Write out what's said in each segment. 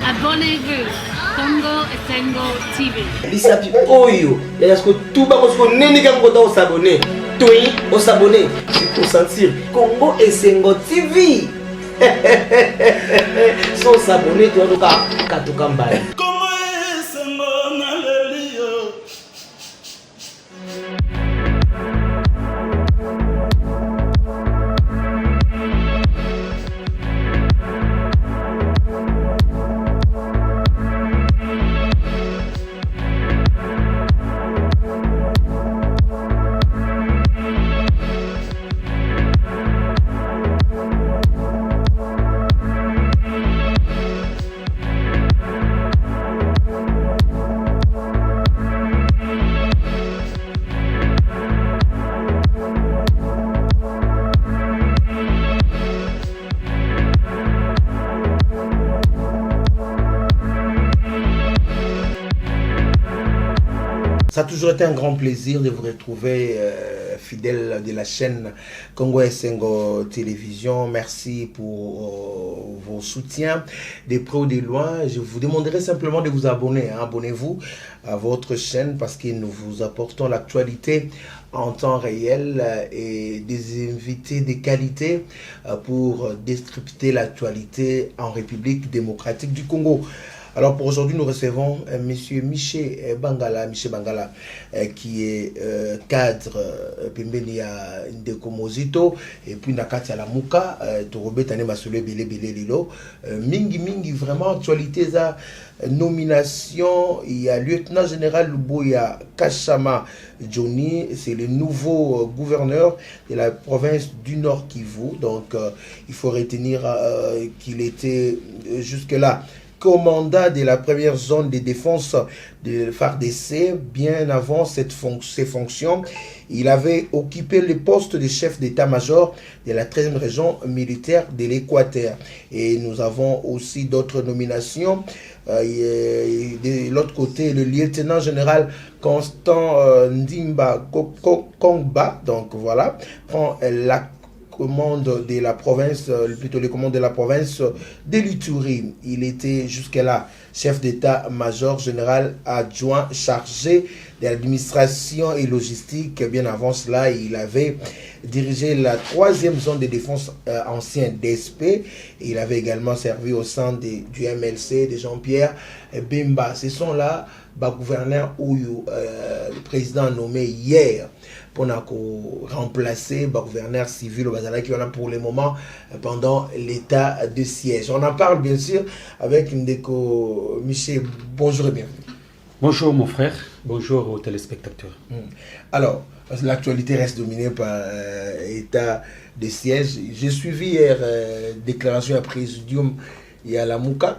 Abonnez-vous. Congo Esengo TV. Lisapi oyo. Et est-ce que tout bas parce que n'est qu'un côté on s'abonner. Toi, on s'abonner. C'est pour sentir Congo Esengo TV. Sans s'abonner, tu vas donc à tout cambaye. Ça a toujours été un grand plaisir de vous retrouver fidèles de la chaîne Congo Esengo Télévision. Merci pour vos soutiens de près ou de loin. Je vous demanderai simplement de vous abonner. Abonnez-vous à votre chaîne parce que nous vous apportons l'actualité en temps réel et des invités de qualité pour décrypter l'actualité en République démocratique du Congo. Alors pour aujourd'hui, nous recevons Monsieur Michel Bangala, qui est cadre Pembeni à Ndeko Mozito et puis Nakati à la Mouka, Torobet Tane Masole Bele Lilo. Mingi vraiment actualité za nomination. Il y a lieutenant général Luboya Kachama Johnny, c'est le nouveau gouverneur de la province du Nord Kivu. Donc il faut retenir qu'il était jusque-là commandant de la première zone de défense de FARDC. Bien avant ces fonctions, il avait occupé le poste de chef d'état-major de la 13e région militaire de l'Équateur. Et nous avons aussi d'autres nominations. De l'autre côté, le lieutenant général Constant Ndimba Kongba, donc voilà, prend la commande de la province, plutôt les commandes de la province de l'Ituri. Il était jusque-là chef d'état-major général adjoint chargé de l'administration et logistique. Bien avant cela, il avait dirigé la 3e zone de défense ancienne DSP. Il avait également servi au sein du MLC de Jean-Pierre Bemba. Ce sont là gouverneur où le président a nommé hier pour remplacer le gouverneur civil au Bazala qui en a pour le moment pendant l'état de siège. On en parle bien sûr avec Ndeko Michel. Bonjour et bienvenue. Bonjour mon frère, bonjour aux téléspectateurs. Alors, l'actualité reste dominée par l'état de siège. J'ai suivi hier déclaration à présidium et à la Mouka.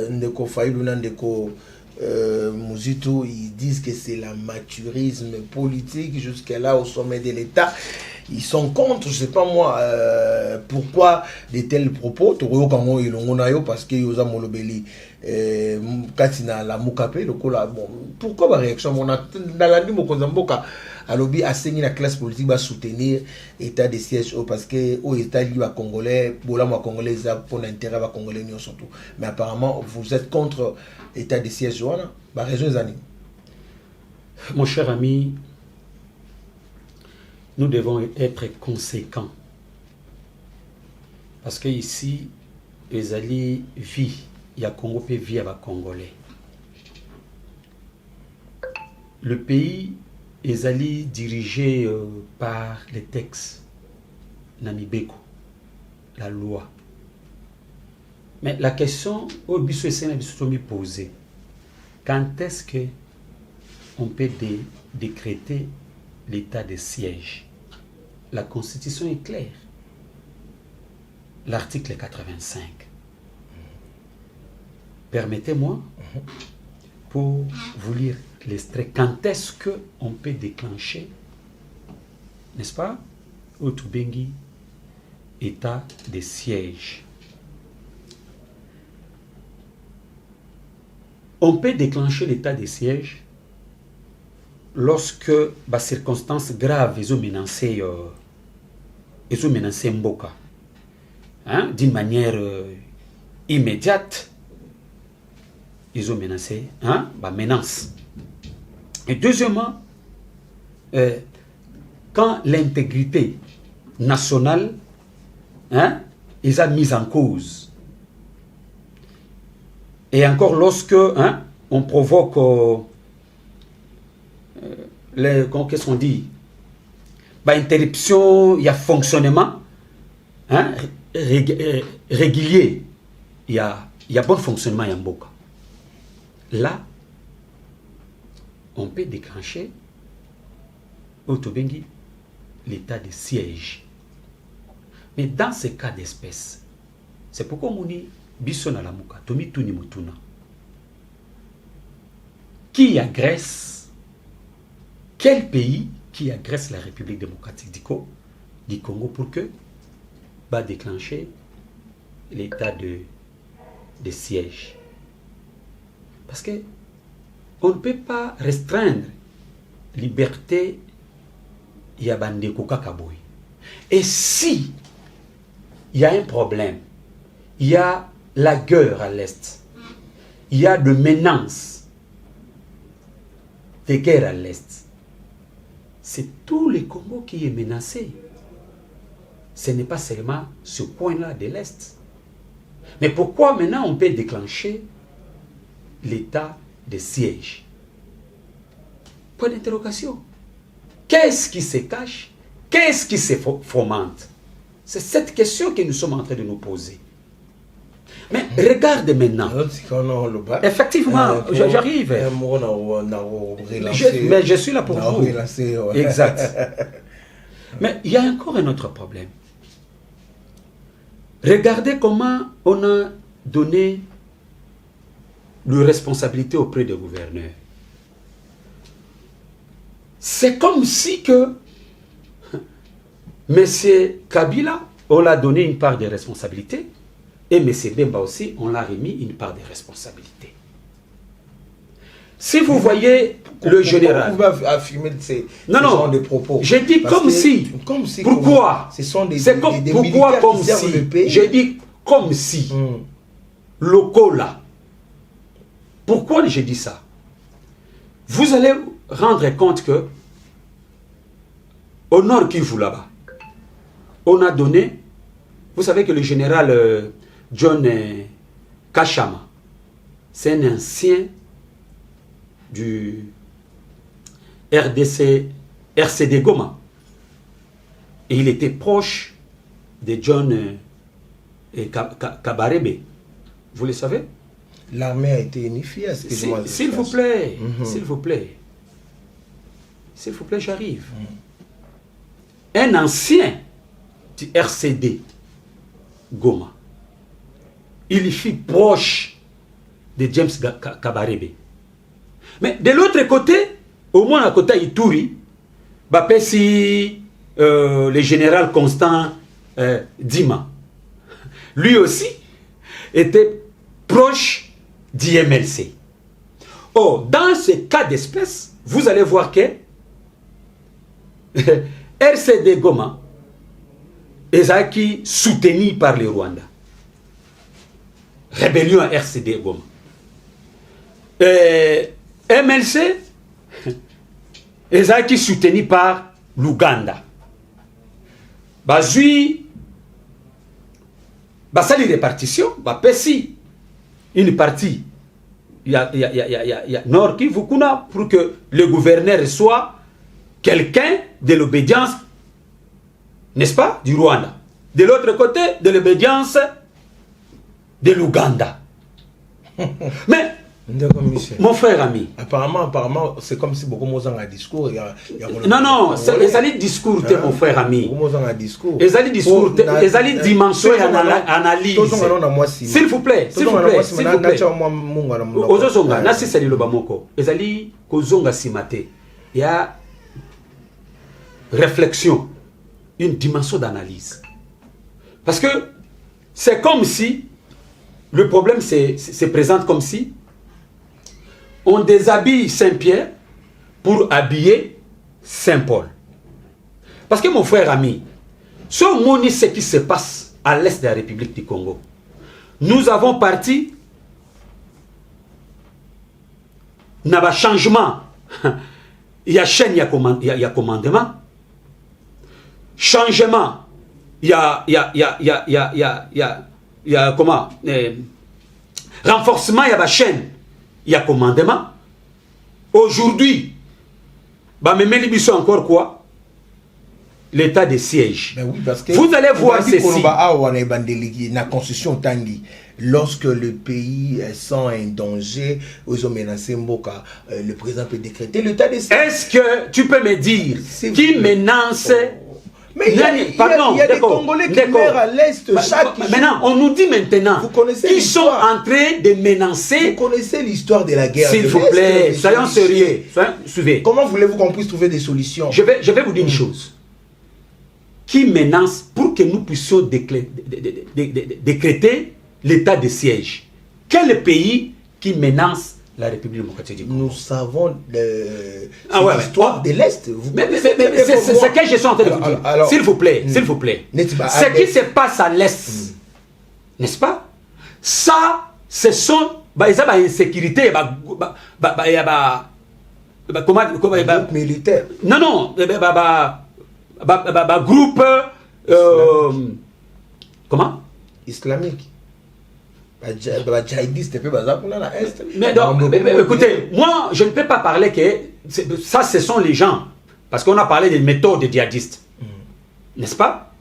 Ndeko Faïlouna, Ndeko Mozito, ils disent que c'est la-maturisme politique jusqu'à-là au sommet de l'État. Ils sont contre, je sais pas moi, pourquoi de tels propos. Parce que Yosa Molobeli, Katina la Mukape, le Kola, bon, pourquoi la réaction? On a dans la nuit, à lobby a saigné la classe politique va soutenir l'état de siège parce que au état libre congolais, bola moi congolais pour l'intérêt va congolais surtout. Mais apparemment vous êtes contre l'état de siège voilà, bah raison des années. Mon cher ami, nous devons être conséquents parce que ici les alliés vivent, il y a Congo peut vivre avec congolais. Le pays les alliés dirigés par les textes Namibeko, la loi. Mais la question au biso est posée. Quand est-ce que on peut décréter l'état de siège? La Constitution est claire. L'article 85. Permettez-moi pour vous lire l'extrait. Quand est-ce qu'on peut déclencher, n'est-ce pas, au Tubengi, état de siège? On peut déclencher l'état de siège lorsque les circonstances graves ont menacé Mboka, hein, d'une manière immédiate, ils ont menacé, menace. Et deuxièmement, quand l'intégrité nationale, ils ont mis en cause. Et encore lorsque on provoque qu'est-ce qu'on dit, interruption, il y a fonctionnement régulier, il y a bon fonctionnement en Mboka. Là, on peut déclencher l'état de siège. Mais dans ces cas d'espèce, c'est pourquoi on dit Bissona la Mouka, Tomi Tuni Mutuna. Qui agresse, quel pays qui agresse la République démocratique du Congo pour que va déclencher l'état de siège? Parce que on ne peut pas restreindre liberté Yabandeko Kakaboy. Et si il y a un problème, il y a la guerre à l'Est, il y a de menaces de guerre à l'Est, c'est tout le Congo qui est menacé. Ce n'est pas seulement ce point-là de l'Est. Mais pourquoi maintenant on peut déclencher l'état de siège? Point d'interrogation. Qu'est-ce qui se cache? Qu'est-ce qui se fomente? C'est cette question que nous sommes en train de nous poser. Mais regarde maintenant. Effectivement, j'arrive. Mais je suis là pour vous. Exact. Mais il y a encore un autre problème. Regardez comment on a donné la responsabilité auprès des gouverneurs. C'est comme si que M. Kabila, on l'a donné une part de responsabilité, et M. Bemba aussi, on l'a remis une part de responsabilité. Si vous voyez le général... Vous pouvez affirmer ces genres de propos. J'ai dit comme si. Pourquoi? Ce sont des pourquoi comme si? J'ai dit comme si. Locaux là. Pourquoi j'ai dit ça? Vous allez rendre compte que au nord Kivu là-bas, on a donné, vous savez que le général John Kachama, c'est un ancien du RCD Goma. Et il était proche de John Kabarebe. Vous le savez? L'armée a été unifiée à ce que s'il vous plaît, s'il vous plaît. S'il vous plaît, j'arrive. Un ancien du RCD Goma, il fut proche de James Kabarebe. Mais de l'autre côté, au moins à côté Ituri, si le général Constant Dima, lui aussi, était proche d'IMLC. Or, dans ce cas d'espèce, vous allez voir que RCD Goma est soutenu par le Rwanda. Rébellion à RCD Goma. MLC est soutenu par l'Ouganda. Bazui, ça les répartitions, si une partie, il y a Nord Kivu pour que le gouverneur soit quelqu'un de l'obédience, n'est-ce pas, du Rwanda. De l'autre côté, de l'obédience de l'Ouganda. Mais, mon frère ami. Apparemment, c'est comme si beaucoup de un discours. Non, les alliés discours, mon frère ami. Discours. Les alliés discours, les alliés dimension et analyse. S'il vous plaît, s'il vous plaît, s'il vous plaît. Ozosonga, nasi sali lobamoko. Les alliés kozonga simate. Il y a réflexion, une dimension d'analyse. Parce que c'est comme si le problème se présente comme si on déshabille Saint-Pierre pour habiller Saint-Paul. Parce que mon frère ami, ce qui se passe à l'est de la République du Congo, nous avons parti n'a pas changement. Il y a chaîne, il y a commandement. Changement, il y a comment renforcement, il y a chaîne, il y a commandement. Aujourd'hui, bah mais encore quoi? L'état de siège. Ben oui, parce que vous allez voir ceci. La constitution tangi, lorsque le pays sent un danger, ils ont menacé Mboka, le président peut décréter l'état de siège. Est-ce que tu peux me dire qui menace? Mais il y a des Congolais qui meurent à l'Est chaque jour. Maintenant, on nous dit maintenant qu'ils sont en train de menacer. Vous connaissez l'histoire de la guerre. S'il vous plaît, soyons sérieux. Suivez. Comment voulez-vous qu'on puisse trouver des solutions? Je vais vous dire une chose. Qui menace pour que nous puissions décréter l'état de siège? Quel pays qui menace la République démocratique du Congo? Nous savons l'histoire de l'Est. C'est ce que je suis en train de vous dire. S'il vous plaît, s'il vous plaît. Ce qui se passe à l'Est, n'est-ce pas? Ça, ce sont les insécurités. Comment militaire. Non, groupe comment? Islamique. Mais écoutez, moi je ne peux pas parler que ça ce sont les gens, parce qu'on a parlé des méthodes des djihadistes, n'est-ce pas?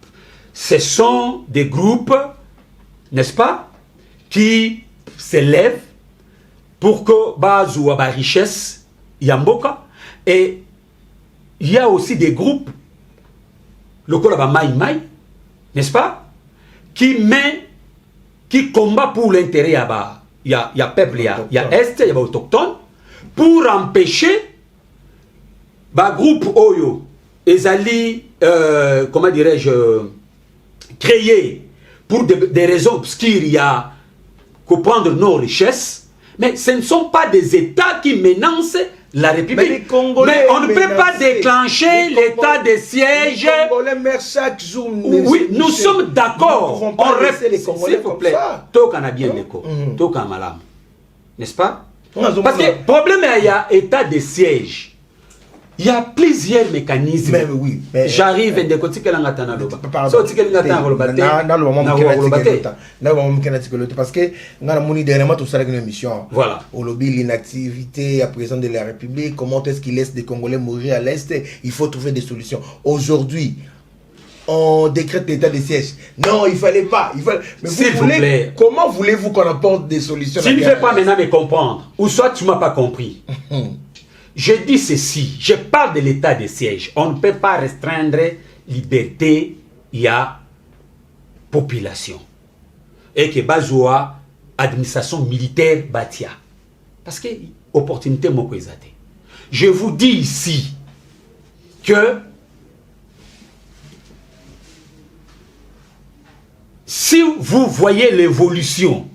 Ce sont des groupes, n'est-ce pas, qui s'élèvent pour que Bazou a richesse Yamboka, et il y a aussi des groupes le Koloba Maï, n'est-ce pas, qui combat pour l'intérêt, il y a peuple, il y a Est, il y a autochtone, pour empêcher groupe Oyo, Ezali, comment dirais-je, créé pour des raisons obscures, il y a comprendre nos richesses, mais ce ne sont pas des États qui menacent la République. Mais on ne peut pas déclencher l'état de siège. Les Congolais meurent chaque jour. Oui, nous sommes d'accord. On reste les Congolais s'il vous plaît. Toka bien l'écho. Toka malam. N'est-ce pas? Parce que le problème, il y a état de siège. Il y a plusieurs mécanismes. Mais oui. J'arrive de côté que l'angatana loba. Parce que nous avons dernièrement tout ça avec une émission. Voilà. Au lobby, l'inactivité à président de la République, comment est-ce qu'il laisse des Congolais mourir à l'Est? Il faut trouver des solutions. Aujourd'hui, on décrète l'état de siège. Non, il fallait pas. Mais s'il vous plaît. Comment voulez-vous qu'on apporte des solutions? Tu ne veux pas maintenant me comprendre. Ou soit tu ne m'as pas compris. Je dis ceci, je parle de l'état de siège. On ne peut pas restreindre liberté, il y a population. Et que Bazoua, administration militaire, Batia. Parce que opportunité mokoizate. Je vous dis ici que si vous voyez l'évolution,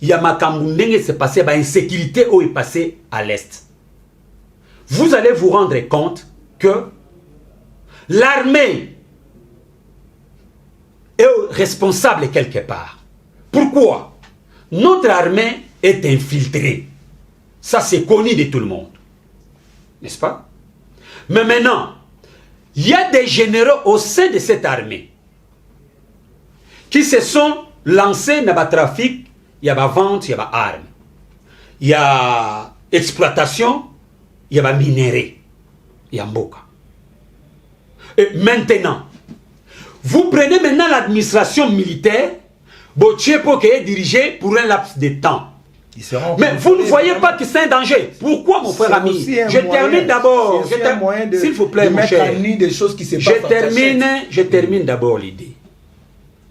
il y a Makambundenge s'est passé, insécurité où est passé à l'Est. Vous allez vous rendre compte que l'armée est responsable quelque part. Pourquoi? Notre armée est infiltrée. Ça, c'est connu de tout le monde. N'est-ce pas? Mais maintenant, il y a des généraux au sein de cette armée qui se sont lancés dans le trafic. Il y a la vente, il y a l'arme. Il y a exploitation, il y a minerai. Il y a Mboka. Et maintenant, vous prenez maintenant l'administration militaire, Bochepo qui est dirigé pour un laps de temps. Mais vous ne voyez pas que c'est un danger. Pourquoi, mon frère ami? Je termine d'abord. S'il vous plaît, mon cher. Je termine d'abord l'idée.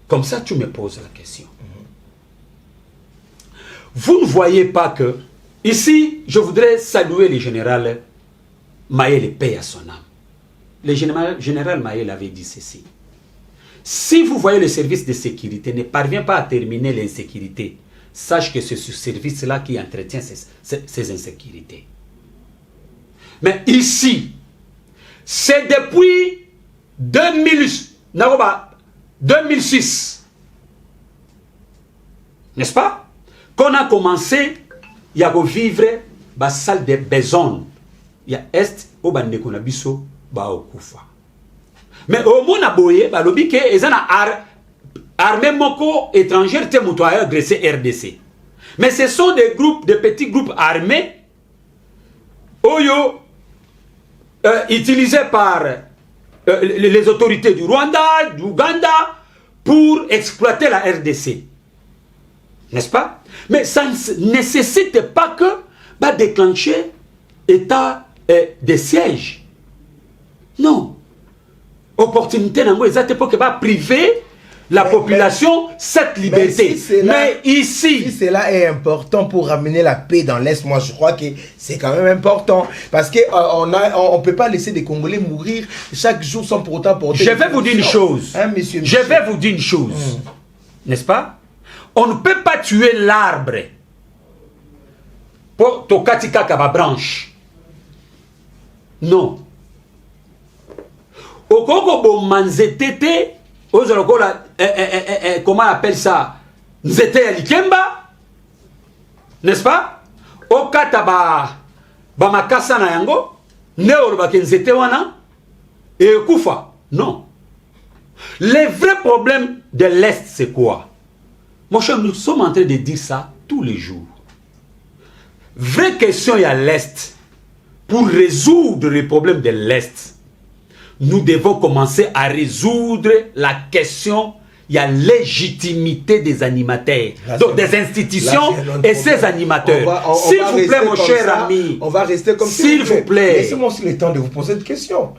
Comme ça, tu me poses la question. Vous ne voyez pas que, ici, je voudrais saluer le général Maël, paix à son âme. Le général Maël avait dit ceci. Si vous voyez le service de sécurité ne parvient pas à terminer l'insécurité, sache que c'est ce service-là qui entretient ces insécurités. Mais ici, c'est depuis 2006 n'est-ce pas? Qu'on a commencé, il y a vivre la salle de besoin. Il y a Est, au bande qu'on a biso, au Koufa. Mais au monde a boyé, l'objet que ils ont armée moko étrangère, te moutoya agressé RDC. Mais ce sont des groupes, des petits groupes armés, utilisés par les autorités du Rwanda, du Ouganda, pour exploiter la RDC. N'est-ce pas? Mais ça ne nécessite pas que déclencher état de siège. Non. Opportunité dans les pour que priver la population cette liberté. Mais ici... Si cela est important pour ramener la paix dans l'Est, moi je crois que c'est quand même important. Parce qu'on ne peut pas laisser des Congolais mourir chaque jour sans pour autant porter... Je vais vous dire une chose. Hein, monsieur Je vais vous dire une chose. N'est-ce pas? On ne peut pas tuer l'arbre pour tokatika kaba branche. Non. Okoko bo manzetete, comment on appelle ça? Nzete ya likemba, n'est-ce pas? Okata ba makasa na yango, ne olobake nzete wana, et kufa. Non. Les vrais problèmes de l'Est, c'est quoi? Mon cher, nous sommes en train de dire ça tous les jours. Vraie question, il y a l'Est. Pour résoudre les problèmes de l'Est, nous devons commencer à résoudre la question, il y a légitimité des animateurs, donc des institutions et ses animateurs. S'il vous plaît, mon cher ami, on va rester comme s'il vous plaît. Laissez-moi aussi le temps de vous poser une question.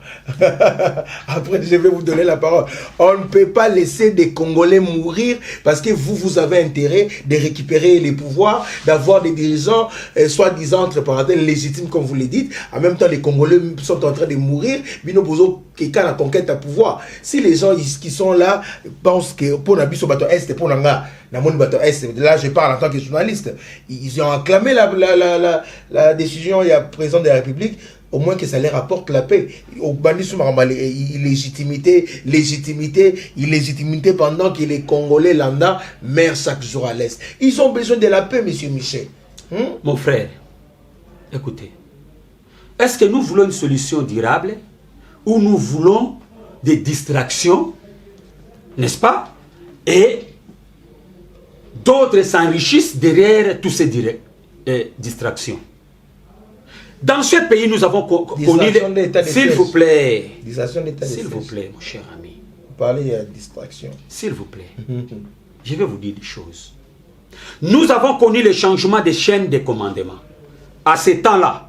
Après, je vais vous donner la parole. On ne peut pas laisser des Congolais mourir parce que vous avez intérêt de récupérer les pouvoirs, d'avoir des dirigeants, soi-disant, entre parenthèses, légitimes, comme vous le dites. En même temps, les Congolais sont en train de mourir. Bino Bozo, quelqu'un a conquête à pouvoir. Si les gens qui sont là pensent que pour la biso bateau est pour la bateau est, là je parle en tant que journaliste, ils ont acclamé la décision, il y a président de la République, au moins que ça leur apporte la paix. Au bandit sous illégitimité pendant que les Congolais lambda meurent chaque jour à l'Est. Ils ont besoin de la paix, monsieur Michel. Mon frère, écoutez, est-ce que nous voulons une solution durable ou nous voulons des distractions, n'est-ce pas? Et d'autres s'enrichissent derrière toutes ces distractions. Dans ce pays, nous avons connu... S'il vous plaît, s'il vous plaît, mon cher ami. Vous parlez de distraction. S'il vous plaît, je vais vous dire des choses. Nous avons connu le changement des chaînes de commandement. À ce temps-là,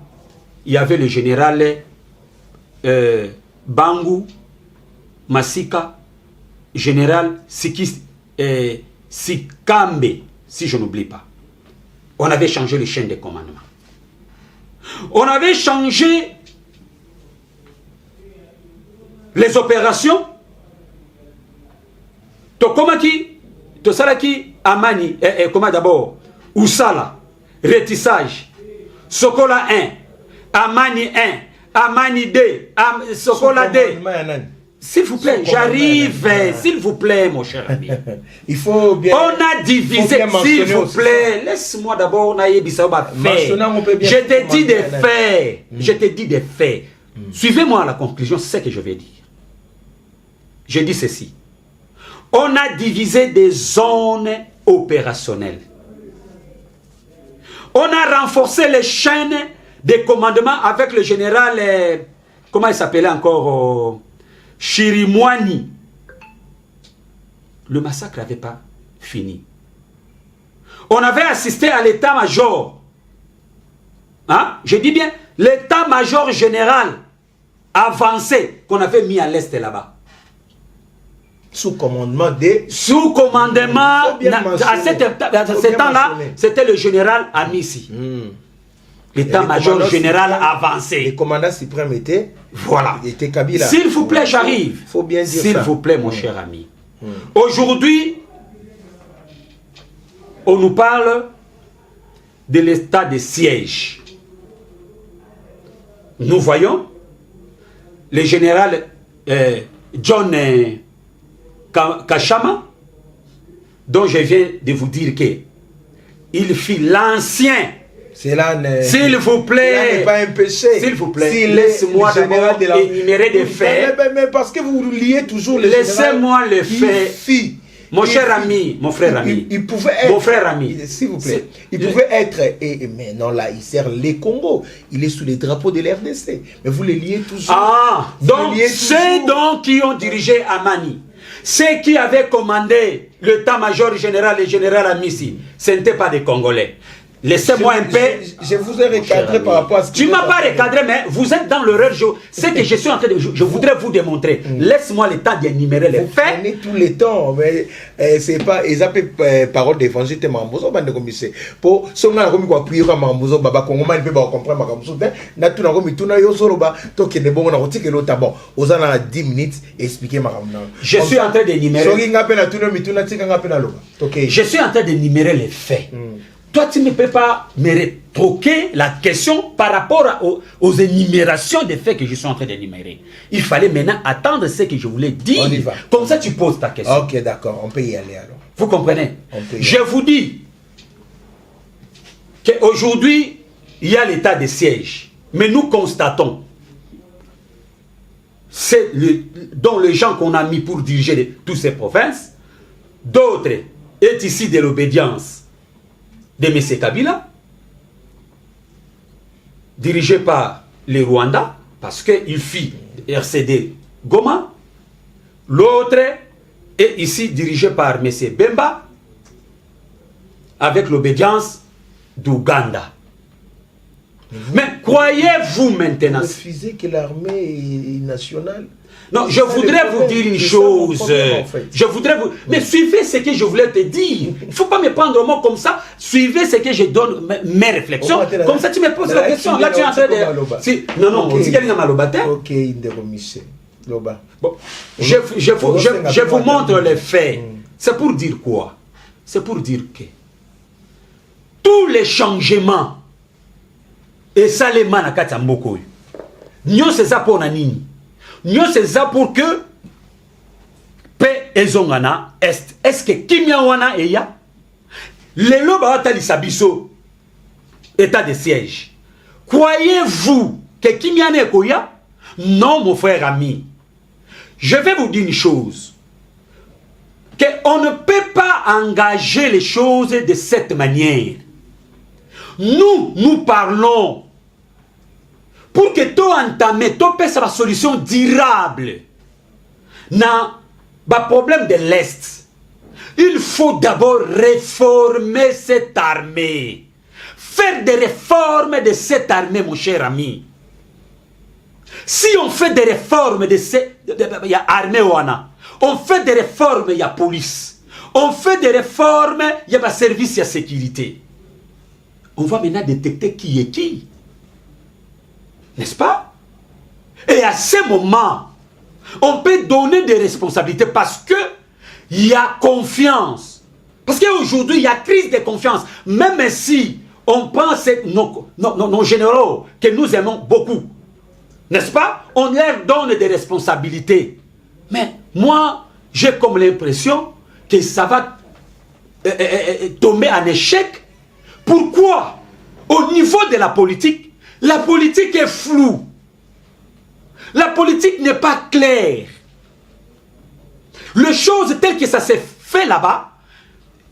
il y avait le général Bangu, Masika, général Sikambe, si je n'oublie pas. On avait changé les chaînes de commandement. On avait changé les opérations. Tokomaki, Tosalaki, Amani, comment d'abord, Oussala, Rétissage, Sokola 1, Amani 1, Amani 2, Sokola 2. S'il vous plaît, j'arrive. S'il vous plaît, mon cher ami. Il faut bien. On a divisé, s'il vous plaît. Laisse-moi d'abord, je te dis des faits. Je te dis des faits. Suivez-moi à la conclusion, c'est ce que je vais dire. Je dis ceci. On a divisé des zones opérationnelles. On a renforcé les chaînes de commandement avec le général, comment il s'appelait encore, Chirimwani. Le massacre n'avait pas fini. On avait assisté à l'état-major. Hein? Je dis bien, l'état-major général avancé qu'on avait mis à l'est là-bas. Sous commandement des... Sous commandement, à ce temps-là, c'était le général Amissi. L'état-major général avancé. Les commandants suprêmes étaient... Voilà. Était Kabila. S'il vous plaît, j'arrive. Faut bien dire ça. S'il vous plaît, mon cher ami. Aujourd'hui, on nous parle de l'état de siège. Nous voyons le général John Kachama, dont je viens de vous dire que il fit l'ancien. Cela S'il vous plaît, n'est pas un péché. S'il vous plaît, Si laisse-moi d'abord de la... énumérer des faits. Mais parce que vous liez toujours les Laissez-moi les faits. Mon cher ami, mon frère ami. Il pouvait être... Mon frère ami. S'il vous plaît. Il pouvait être... Et maintenant là, il sert les Congo. Il est sous les drapeaux de l'RDC. Mais vous les liez toujours. Ah, donc ceux donc qui ont dirigé Amani, ceux qui avaient commandé l'état-major général et général Amissi, ce n'étaient pas des Congolais. Laissez-moi un peu. Je vous ai recadré par rapport à ce que... Tu ne m'as pas recadré, mais vous êtes dans l'erreur. C'est que je suis en train de... Je voudrais vous démontrer. Laisse-moi le temps d'énumérer les faits. On est tout le temps, mais c'est pas... Ils appellent parole d'évangile, c'est Mambozo, bande de commissaires. Pour ceux qui ont compris appuyer comme Mambozo, Baba Congo, man, peut pas comprendre Mambozo. Na tout na komi tout na yo solo ba to ke ne bon na roti ke l'autre bon. Aux en 10 minutes expliquer Mambozo. Je suis en train d'énumérer. Soki ngape na tout na mituna tika ngape na loba. OK. Je suis en train d'énumérer les faits. Toi, tu ne peux pas me rétroquer la question par rapport aux énumérations des faits que je suis en train d'énumérer. Il fallait maintenant attendre ce que je voulais dire. On y va. Comme ça, tu poses ta question. Ok, d'accord. On peut y aller alors. Vous comprenez? peut y Je vous dis qu'aujourd'hui, il y a l'état de siège. Mais nous constatons, dont les gens qu'on a mis pour diriger toutes ces provinces, d'autres est ici de l'obédience de M. Kabila, dirigé par les Rwandais, parce qu'il fit RCD Goma. L'autre est ici dirigé par M. Bemba, avec l'obédience d'Ouganda. Mais croyez-vous maintenant... Vous refusez que l'armée nationale... Non, je voudrais vous dire une chose. Je voudrais vous... Mais suivez ce que je voulais te dire. Il ne faut pas me prendre au mot comme ça. Suivez ce que je donne, mes réflexions. Comme ça, tu me poses la question. Là, tu es en train de... Non, non, on dit qu'il y a un malobate. Ok, Indéromiché. Loba. Bon, je vous montre les faits. C'est pour dire quoi? C'est pour dire que tous les changements et ça les manakata mboko. Nyo c'est ça pour nani. Nyo c'est ça pour que paix ezongana est. Est-ce que kimia wana eya? Le loba atali sabiso état de siège. Croyez-vous que kimia ne koya? Non, mon frère ami. Je vais vous dire une chose. Qu'on ne peut pas engager les choses de cette manière. Nous parlons pour que tu entames, tu pèses la solution durable. Dans le problème de l'Est, il faut d'abord réformer cette armée. Faire des réformes de cette armée, mon cher ami. Si on fait des réformes de cette armée, on fait des réformes, il y a police. On fait des réformes, il y a service, il y a sécurité. On va maintenant détecter qui est qui. N'est-ce pas? Et à ce moment, on peut donner des responsabilités parce que il y a confiance. Parce qu'aujourd'hui, il y a crise de confiance. Même si on pense nos généraux que nous aimons beaucoup. N'est-ce pas? On leur donne des responsabilités. Mais moi, j'ai comme l'impression que ça va tomber en échec. Pourquoi? Au niveau de la politique est floue. La politique n'est pas claire. Les choses telles que ça s'est fait là-bas,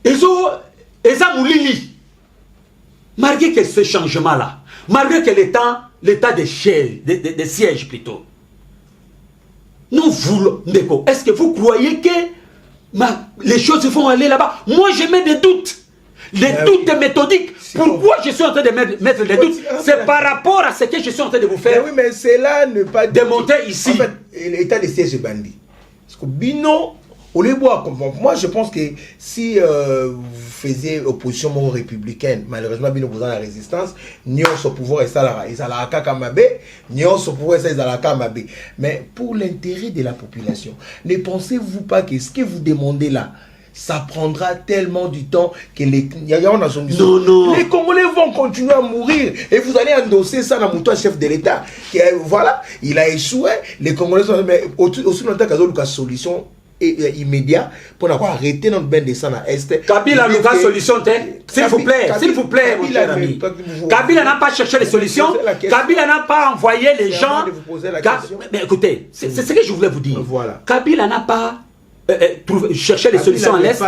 elles ont moulili. Malgré que ce changement-là, malgré que l'état de siège plutôt, nous voulons... Est-ce que vous croyez que les choses vont aller là-bas? Moi, je mets des doutes. Les doutes méthodiques. Pourquoi je suis en train de mettre des doutes? C'est par rapport à ce que je suis en train de vous faire. Oui, mais c'est là ne pas démonter ici. En fait, l'état de siège est bandit. Parce que Bino, moi je pense que si vous faisiez opposition républicaine, malheureusement Bino vous la résistance, ni on se pouvoir et ça la kamabe, ni on se pouvoir et ça la kamabe. Mais pour l'intérêt de la population, ne pensez-vous pas que ce que vous demandez là, ça prendra tellement du temps que les Congolais vont continuer à mourir et vous allez endosser ça dans mon chef de l'État. Voilà, il a échoué. Les Congolais sont aussi longtemps qu'ils ont une solution immédiat pour arrêter notre bain de sang à Est. Kabila n'a pas de solution, s'il vous plaît, mon cher ami. Kabila n'a pas cherché les solutions. Kabila n'a pas envoyé les gens. Mais écoutez, c'est ce que je voulais vous dire. Voilà. Kabila n'a pas cherché les solutions à l'Est.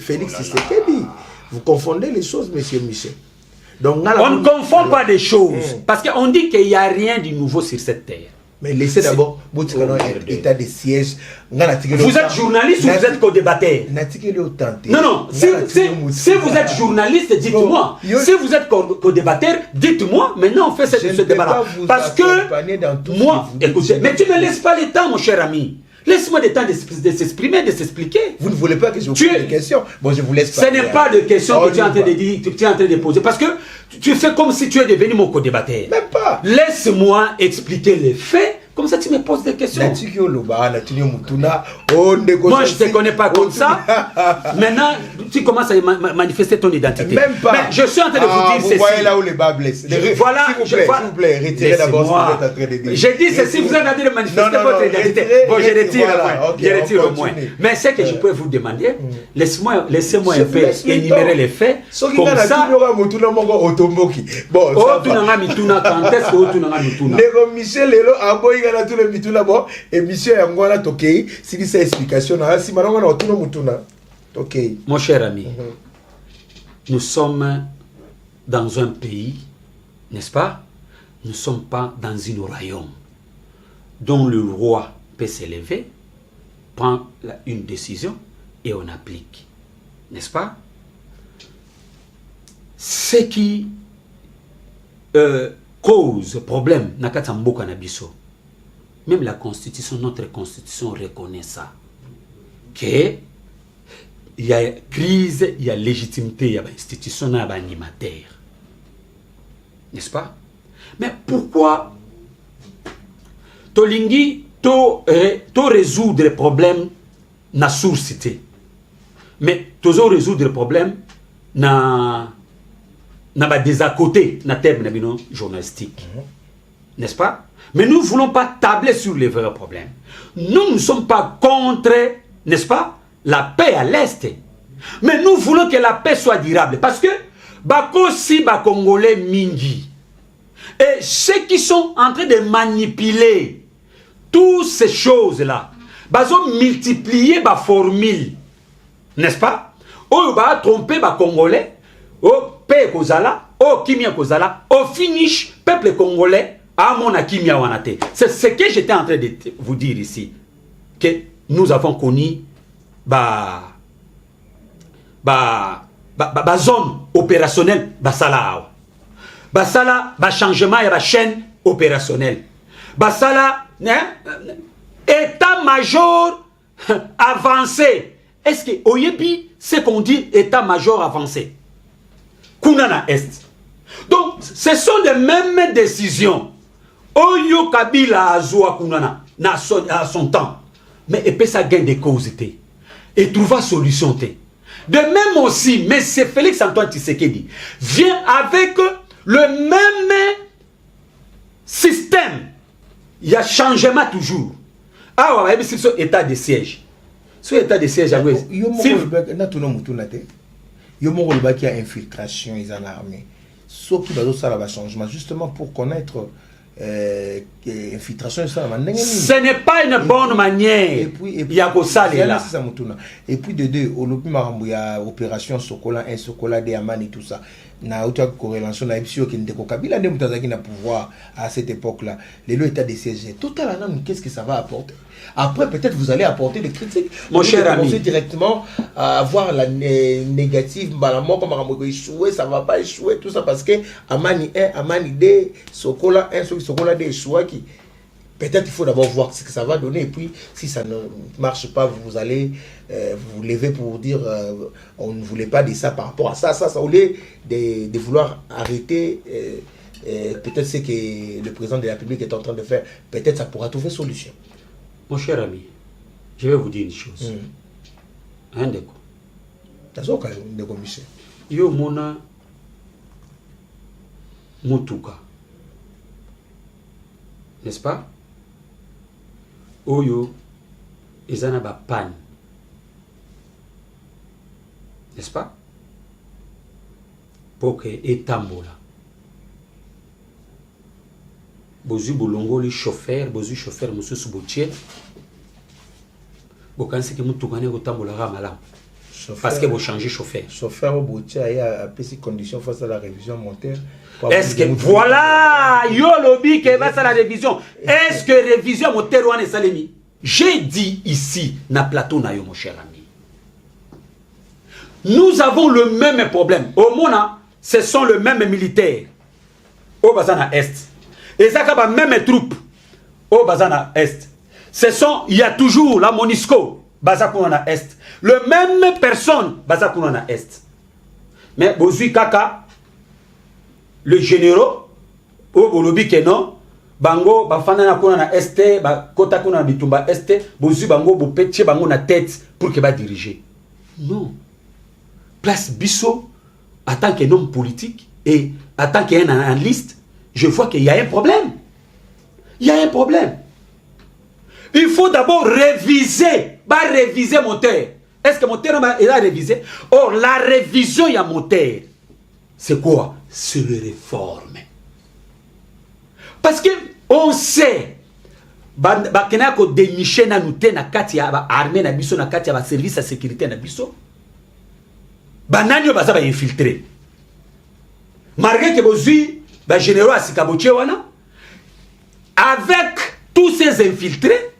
Félix Tshisekedi. Vous confondez les choses, monsieur Michel. Donc, on ne confond pas des choses. Parce qu'on dit qu'il n'y a rien de nouveau sur cette terre. Mais laissez d'abord état de siège. Vous êtes journaliste ou vous êtes co-débatteur? Non, si vous êtes journaliste, dites-moi. Si vous êtes co-débatteur, dites-moi. Maintenant, on fait ce débat-là. Parce que moi, écoutez, mais tu ne laisses pas le temps, mon cher ami. Laisse-moi le temps de s'exprimer, de s'expliquer. Vous ne voulez pas que je vous pose des questions. Bon, je vous laisse pas. Ce n'est pas de questions que tu es en train de dire, tu es en train de poser. Parce que tu fais comme si tu es devenu mon co-débatteur. Même pas. Laisse-moi expliquer les faits. Comme ça, tu me poses des questions. Moi, je ne te connais pas comme ça. Maintenant, tu commences à manifester ton identité. Même pas. Mais je suis en train de vous dire ceci. Vous voyez là où les bas blessent. Voilà, s'il vous plaît, retirez d'abord ce que vous êtes en train de dire. J'ai dit ceci, vous êtes en train de manifester votre identité. Bon, je retire au moins. Je retire au moins. Mais ce que je peux vous demander, laissez-moi un peu énumérer les faits. Comme ça. Bon, Michel Lelo na tout le mituna bon émission ya ngwana tokei si ça explication na si malonga na otuno mutuna tokei. Mon cher ami, nous sommes dans un pays, n'est-ce pas? Nous ne sommes pas dans un royaume dont le roi peut s'élever, prend une décision et on applique, n'est-ce pas? Ce qui cause problème nakata mboka na biso. Même la constitution, notre constitution reconnaît ça. Que il y a crise, il y a légitimité, il y a institution, il y a animateur. N'est-ce pas? Mais pourquoi Tolingi, to résoudre les problèmes na sourcité. Mais toujours résoudre les problèmes na des à côté na terme journalistique. N'est-ce pas? Mais nous ne voulons pas tabler sur les vrais problèmes. Nous ne sommes pas contre, n'est-ce pas, la paix à l'Est. Mais nous voulons que la paix soit durable. Parce que, Bakosi, Congolais, Mingi, et ceux qui sont en train de manipuler toutes ces choses-là, ils ont multiplié la formule, n'est-ce pas? Ils ont trompé les Congolais, paix Kozala, Kimia Kozala, au finish, peuple congolais, c'est ce que j'étais en train de vous dire ici. Que nous avons connu zone opérationnelle basala. Basala, changement et chaîne opérationnelle. Basala, état-major avancé. Est-ce que Oyebi, c'est qu'on dit état-major avancé? Kunana Est. Donc, ce sont les mêmes décisions. Oyo Kabila Azoua Kunana à son temps. Mais et puis ça gagne des causes. Et trouva solution. De même aussi, mais c'est Félix Antoine Tshisekedi vient avec le même système. Il y a changement toujours. Ah ouais, c'est ce état de siège. Ce état de siège, il y a infiltration dans l'armée. Sauf qu'il y a un changement, justement pour connaître infiltration. Ce n'est pas une bonne manière. Et puis, et puis de deux, il y a opération Sokola 1, Sokola 2, Amani, tout ça. Na autre corrélation na epsio qui ndeko Kabila ndem mutazaki na pouvoir à cette époque-là. Le état de siège total, qu'est-ce que ça va apporter? Après, peut-être vous allez apporter des critiques. Mon cher ami, directement à avoir la négative, échouer, ça va pas échouer, tout ça parce que Amani 1, Amani 2, Sokola 1, Sokola 2 échouer qui. Peut-être il faut d'abord voir ce que ça va donner et puis si ça ne marche pas, vous allez vous lever pour dire on ne voulait pas de ça par rapport à ça, au lieu de vouloir arrêter peut-être ce que le président de la République est en train de faire, peut-être ça pourra trouver solution. Mon cher ami, je vais vous dire une chose. Un déco. T'as ça quand même, Michel. Yo mona mutuka. N'est-ce pas? Oyo ezana ba panne n'est-ce pas? Pour que etambola. Bozu bolongo le chauffeur, bozu chauffeur mususu botier. Bokansi ke mutukane kotambola ga malamu. Parce que vous changez chauffeur. Chauffeur au boutier a ces conditions face à la révision moteur. Est-ce que voilà, yo lobby que va à la révision. Est-ce que révision moteur ou est salemi? J'ai dit ici na plateau na yo mon cher ami. Nous avons le même problème. Au Mona, ce sont les mêmes militaires. Au Bazana Est. Et ça va même troupes. Au Bazana Est. Ce sont, il y a toujours la Monisco, Bazakuna Est. Le même personne, Bazakuna Est. Mais Bozui Kaka, le généraux, au Bolobi Keno, Bango, Bafana na kuna Est, Kota kuna Bitumba Est, Bozui Bango, Bopetche Bango na tête pour que va diriger. Non. Place Bissot, en tant qu'un homme politique et en tant qu'un analyste, je vois qu'il y a un problème. Il y a un problème. Il faut d'abord réviser. Réviser moteur. Est-ce que moteur est révisé? Or, la révision, il y a moteur. C'est quoi? C'est le réforme. Parce que on sait, bakena ko dénicher na nute na kati ya armée na biso na kati ya service de sécurité na biso. Bananyo baza ba infiltré. Malgré que bozui ba généraux asikaboche wana avec tous ces infiltrés,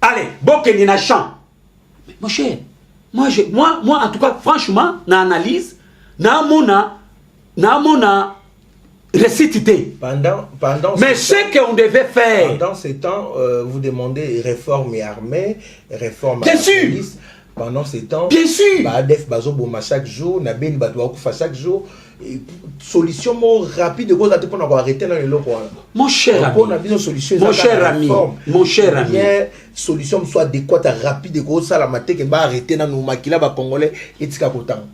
allez, bokeni na champ. Mon cher, moi en tout cas franchement na analyse na mona récité. Mais ce qu'on devait faire. Pendant ce temps, vous demandez réforme et armée, réforme bien sûr. Police. Pendant ce temps, bien sûr. Badef Bazo Boma chaque jour, Nabel Badouakoufa chaque jour. Solution rapide pour arrêter dans le local. Mon cher ami, mon cher ami, mon cher ami. Solution soit adéquate, rapide, ça la maté que va arrêter dans nos maquila ba congolais et tika kotan.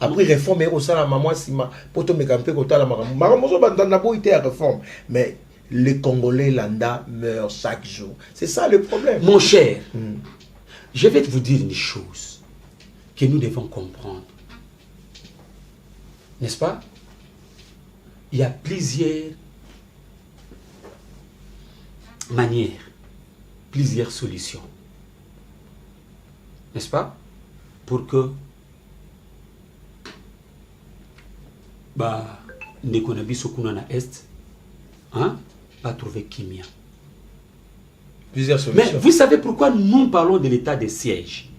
Après réforme et ça la maman sima poto me camper kota la maman. Maman zo bandana bo été à réforme, mais les Congolais landa meurent chaque jour. C'est ça le problème. Mon cher, je vais vous dire une chose que nous devons comprendre. N'est-ce pas? Il y a plusieurs manières, plusieurs solutions. N'est-ce pas? Pour que Ndekonabi Sokuna na Est, va trouver Kimia. Plusieurs solutions. Mais vous savez pourquoi nous parlons de l'état de siège?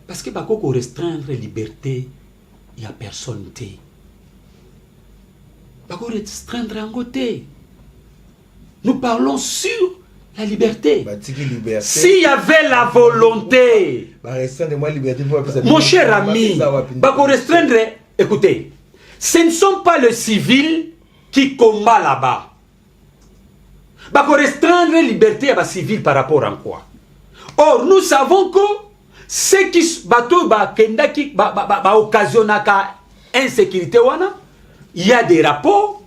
Parce que Bakoko restreindre liberté, il n'y a personne. Bakoko restreindre en côté. Nous parlons sur la liberté. S'il y avait la volonté, mon cher ami, Bakoko restreindre, écoutez, ce ne sont pas les civils qui combattent là-bas. Bako restreindre la liberté à les civils par rapport à quoi? Or, nous savons que ce qui bateau occasionne insécurité, il y a des rapports,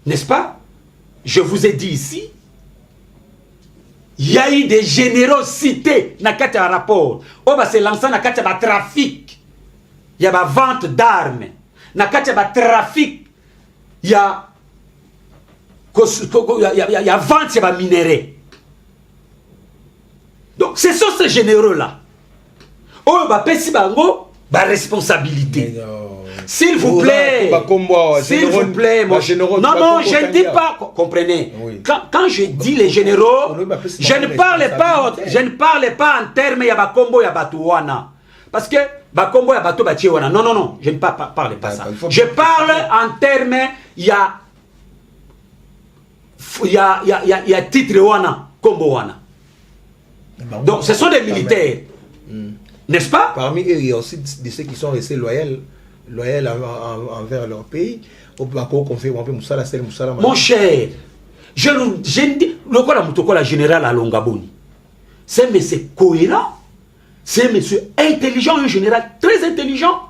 n'est-ce pas? Je vous ai dit ici, il y a eu des générosités dans le rapport. On va se lancer dans le trafic. Il y a la vente d'armes. Dans le trafic, il y a vente de minéraux. Donc, ce sont ces généraux-là. On va payer la responsabilité. S'il vous plaît, s'il vous plaît, non, je ne dis pas, comprenez, quand je dis les généraux, je ne parle pas en termes de Bakombo et Batouana. Parce que Bakombo et Batou Batouana, non, je ne parle pas ça. Je parle en termes, il y a titre Wana, Kombo Wana. Donc ce sont des militaires, n'est-ce pas? Parmi eux, il y a aussi de ceux qui sont restés loyaux envers leur pays. Mon cher, je ne dis le général Alongaboni, c'est un monsieur cohérent, c'est un monsieur intelligent, un général très intelligent,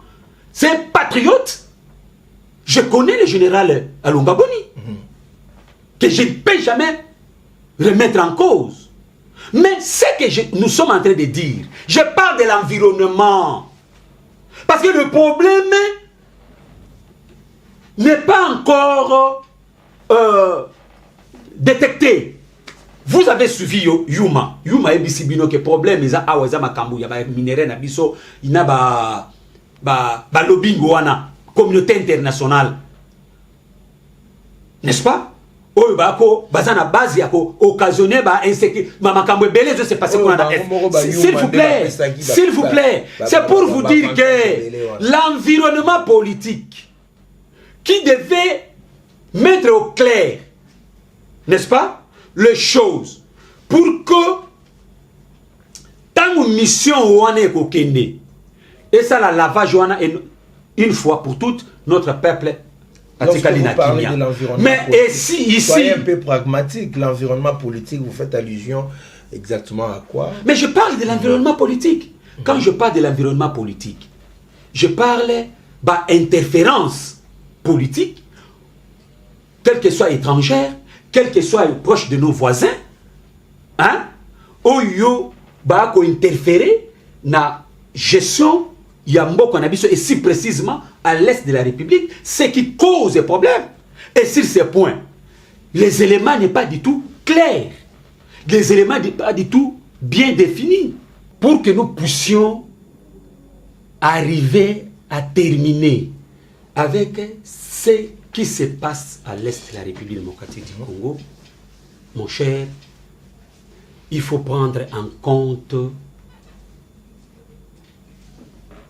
c'est un patriote. Je connais le général Alongaboni, que je ne peux jamais remettre en cause. Mais ce que nous sommes en train de dire, je parle de l'environnement. Parce que le problème n'est pas encore détecté. Vous avez suivi Yuma. Yuma et Bissibino, que problème, ils ont il y a minéraux, il y a lobbying, communauté internationale. N'est-ce pas? Oh, bazana base yako occasionné insécurité. S'il vous plaît, c'est pour vous dire que l'environnement politique qui devait mettre au clair, n'est-ce pas, les choses pour que tant mission ouane kokende et ça la lavage ouana une fois pour toutes notre peuple. Lorsque vous parlez de l'environnement politique, ici, soyez un peu pragmatique. L'environnement politique, vous faites allusion exactement à quoi? Mais je parle de l'environnement politique. Quand je parle de l'environnement politique, je parle d'interférence politique, quelle que soit étrangère, quelle que soit proche de nos voisins, hein, oyo ko interférer na gestion Yambo Konabiso et si précisément à l'est de la République, ce qui cause des problèmes. Et sur ces points, les éléments n'est pas du tout clairs. Les éléments n'est pas du tout bien définis pour que nous puissions arriver à terminer avec ce qui se passe à l'est de la République démocratique du Congo. Mon cher, il faut prendre en compte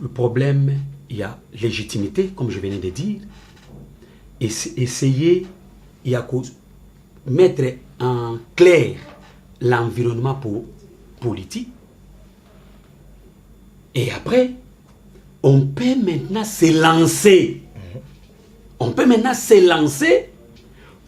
le problème, il y a légitimité, comme je venais de dire, et essayer, il y a mettre en clair l'environnement politique. Et après, on peut maintenant se lancer. On peut maintenant se lancer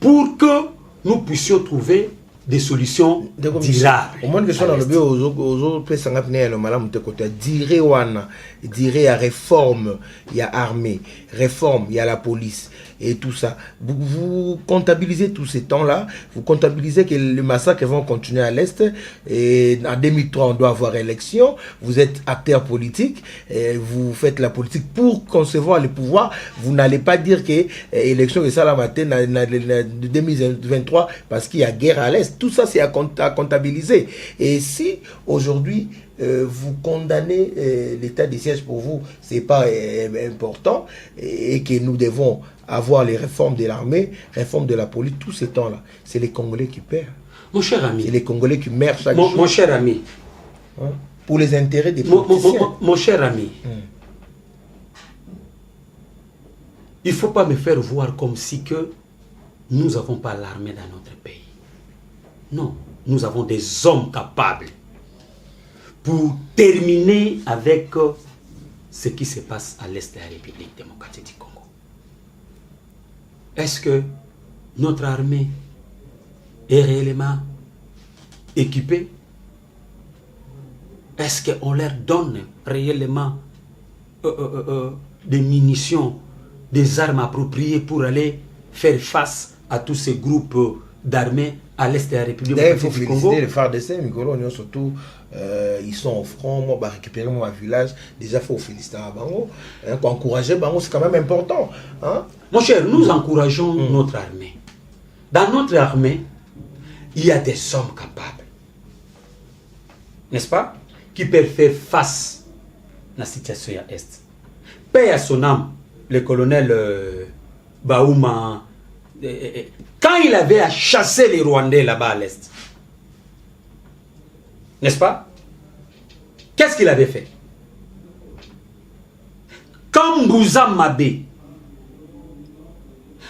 pour que nous puissions trouver des solutions durables. Au moins que soit dans le bio aux autres sangapiné le malam de côté dire wana dire à réforme il y a armée réforme il y a la police et tout ça vous comptabilisez tous ces temps là vous comptabilisez que les massacres vont continuer à l'est et en 2003 on doit avoir élection vous êtes acteur politique et vous faites la politique pour concevoir le pouvoir vous n'allez pas dire que élection et ça la matin de 2023 parce qu'il y a guerre à l'est. Tout ça, c'est à comptabiliser. Et si aujourd'hui, vous condamnez l'état de siège pour vous, ce n'est pas important, et que nous devons avoir les réformes de l'armée, réformes de la police, tous ces temps-là, c'est les Congolais qui perdent. Mon cher ami. C'est les Congolais qui meurent chaque jour. Mon cher ami. Hein? Pour les intérêts des politiciens. Mon cher ami. Il ne faut pas me faire voir comme si que nous n'avons pas l'armée dans notre pays. Non, nous avons des hommes capables pour terminer avec ce qui se passe à l'est de la République démocratique du Congo. Est-ce que notre armée est réellement équipée? Est-ce qu'on leur donne réellement des munitions, des armes appropriées pour aller faire face à tous ces groupes d'armées à l'est de la République démocratique du Congo? Il faut féliciter les FARDC, Mikolo, surtout, ils sont au front, moi, récupérer mon village, déjà, il faut féliciter à Bango. Encourager Bango, c'est quand même important. Hein? Mon cher, nous encourageons notre armée. Dans notre armée, il y a des hommes capables, n'est-ce pas, qui peuvent faire face à la situation à l'Est. Paix à son âme, le colonel Baouma, quand il avait à chasser les Rwandais là-bas à l'Est, n'est-ce pas? Qu'est-ce qu'il avait fait? Quand Mbouza Mabé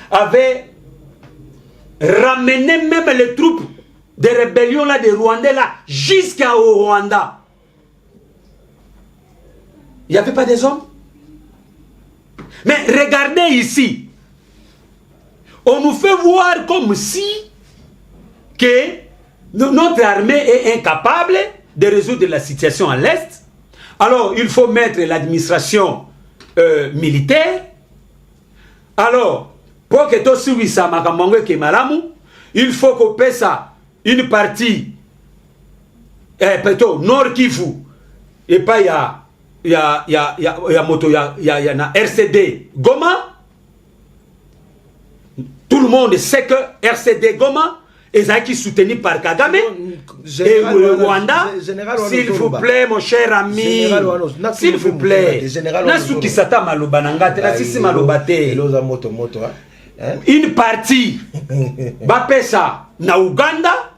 avait ramené même les troupes de rébellion là, des Rwandais là, jusqu'au Rwanda, il n'y avait pas des hommes? Mais regardez ici, on nous fait voir comme si que notre armée est incapable de résoudre la situation à l'Est. Alors, il faut mettre l'administration militaire. Alors, pour que tout ça il faut qu'on paie ça une partie, plutôt Nord Kivu, et pas il y a il y a moto, il y a na RCD Goma. Tout le monde sait que RCD Goma est qui soutenu par Kagame et le Rwanda. S'il vous plaît, mon cher ami, s'il vous plaît, une partie va ça na Ouganda,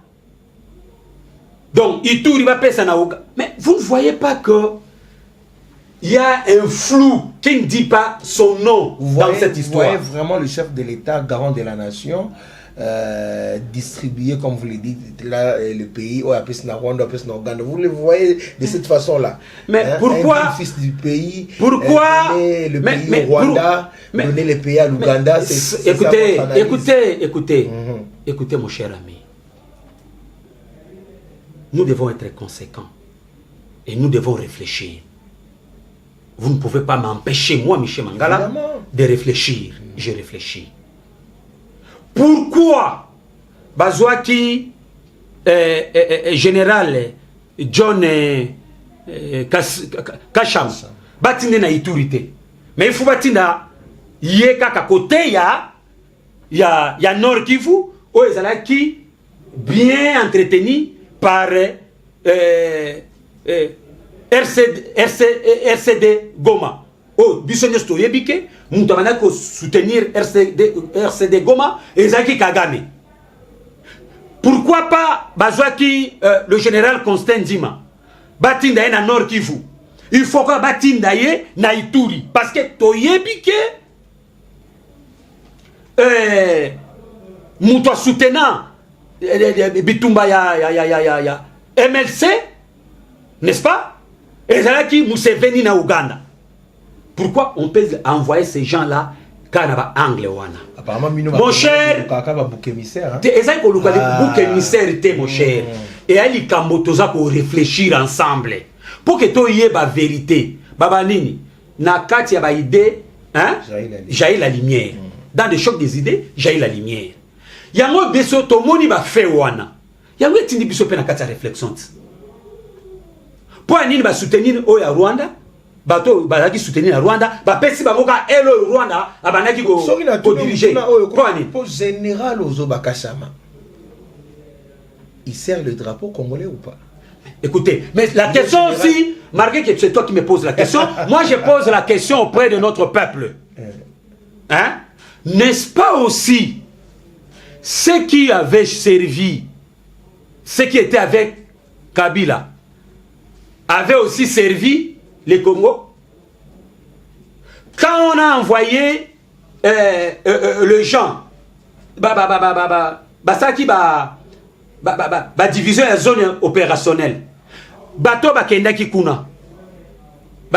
donc Ituri va ça na Ouganda. Mais vous ne voyez pas que il y a un flou qui ne dit pas son nom dans cette histoire. Vous voyez vraiment le chef de l'État, garant de la nation, distribuer, comme vous le dites, là, le pays, Rwanda, vous le voyez de cette façon-là. Mais pourquoi un fils du pays, pourquoi donner le pays au Rwanda, donner le pays à l'Ouganda, écoutez, mon cher ami. Nous devons être conséquents et nous devons réfléchir. Vous ne pouvez pas m'empêcher, moi, Michel Mangala, évidemment, de réfléchir. Je réfléchis. Pourquoi Bazouaki, général John Kacham, batinde na Iturité. Mais il faut batinde yeka kakote ya Nord Kivu, où ils qui bien entretenu par RCD Goma. Oh, bisognes to yebike, mutamana ko soutenir RCD Goma et Zaki Kagame. Pourquoi pas Bazouaki, le général Constant Dima, Batinda na Nord Kivu. Il faut que Batinda na Ituri parce que to yebike muto soutenant bitumba ya MLC, n'est-ce pas? Et Zaki Museveni na Ouganda. Pourquoi on peut envoyer ces gens-là quand on a anglais apparemment, mon cher, mon cher, et elle kambotoza pour réfléchir ensemble pour que tu aies la vérité. Baba nini na kati ya ba idée, hein? Jaillit la lumière. Dans des chocs des idées, jaillit la lumière. Yango beso to moni ba fait wana. Yango tindi biso pe na kati ya réflexion. Pour nini ba soutenir o ya Rwanda? Bato bazaki soutenir Rwanda, ba pesi bangoka elo Rwanda abanaki go diriger. Pour général Ozoba Kachama, il sert le drapeau congolais ou pas? Écoutez, mais la question aussi, malgré que c'est toi qui me poses la question, moi je pose la question auprès de notre peuple. Hein? N'est-ce pas aussi ceux qui avaient servi, ceux qui étaient avec Kabila, avaient aussi servi les Congo? Quand on a envoyé le gens, division la zone opérationnelle, bateau bakenda kikuna,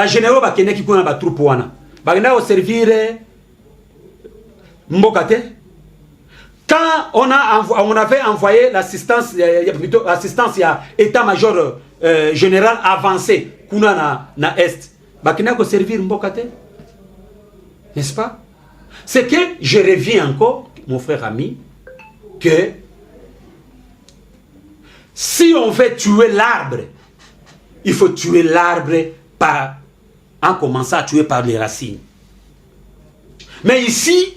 généraux bakenda kikuna ba troupe wana, bakenda au servir mbokate. Quand on avait envoyé l'assistance, plutôt l'assistance, il y a état-major général avancé, kuna na est, bakina ko servir mbokate, n'est-ce pas? C'est que je reviens encore, mon frère ami, que si on veut tuer l'arbre, il faut tuer l'arbre en commençant à tuer par les racines. Mais ici,